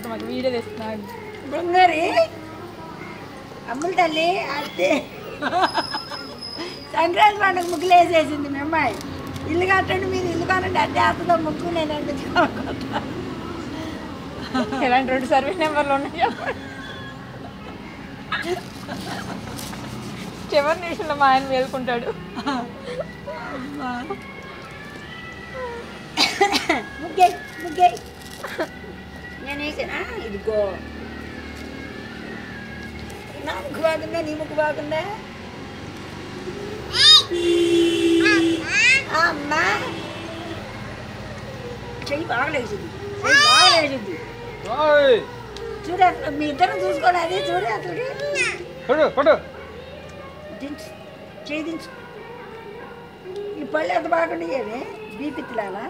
మాకు వీడియో తెస్తున్నాను. బృంగారి అమ్ముల తల్లి అత్తే సంక్రాంతి పండుగ ముగ్గులు వేసేసింది మీ అమ్మాయి. ఇల్లు కట్టండి, మీరు ఇల్లు కొనండి, అట్టే అత్తతో ముగ్గు నేను ఇలాంటి 2 సర్వీస్ నెంబర్లు ఉన్నాయి చెప్పండి. చివరి నిమిషంలో మా ఆయన మేలుకుంటాడు. ముగ్గే ముగ్గే నేను వేసానా? ఇదిగో నా ముగ్గు బాగుందా, నీ ముగ్గు బాగుందా? అమ్మా చెయ్యి బాగలేసింది, చెయ్యి బాగలేసింది. చూడ మీ ఇద్దరు చూసుకోండి. అది చూడు అతడికి దించు, చెయ్యి దించు. ఈ పళ్ళు ఎంత బాగుండేవి, బీపిత్తులాగా.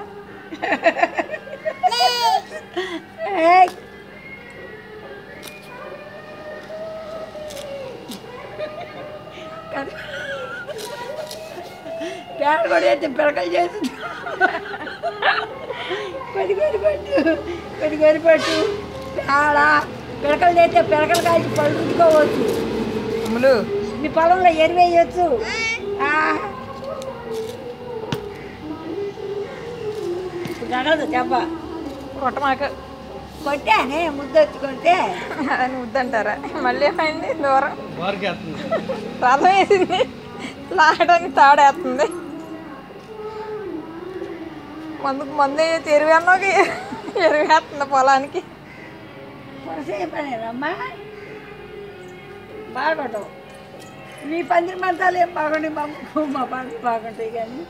పేడ కూడా అయితే పిడకలు చేసింది. కొద్దిగోరు పట్టు పేడ పిడకలు చేస్తే పిడకలు కాల్చి పళ్ళు రుద్దుకోవచ్చు. మీ పొలంలో ఎరువేయచ్చు. తగలదు దెబ్బ. కొట్టమాక కొట్టానే ముద్దొచ్చుకుంటే అని ముద్దంటారా? మళ్ళీ ఏమైంది? దూరం రథం వేసింది, లాగడానికి తాడేస్తుంది. మందు ఎరువేన్నోకి ఎరువేస్తుంది పొలానికి. పనిరమ్మా బాగొట్టవు. మీ పందిరి మంతాలు ఏం బాగుంటాయి, మా పందిరి బాగుంటాయి. కానీ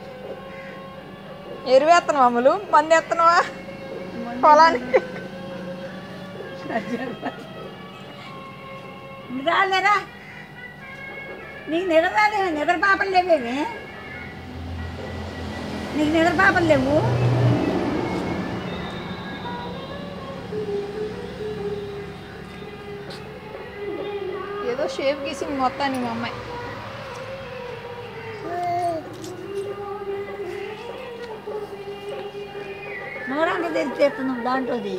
ఎరువేస్తాను మమ్మలు, మందు ఎత్తనవా పొలానికి? రాలేరా నీకు నిద్రరాదే? నిద్ర పాపలు లేవేమి? నీకు నిద్ర పాపలు లేవు? ఏదో షేప్ గీసింది మొత్తాన్ని మా అమ్మాయి. నూరంగా తెచ్చేస్తున్నాం దాంట్లోది.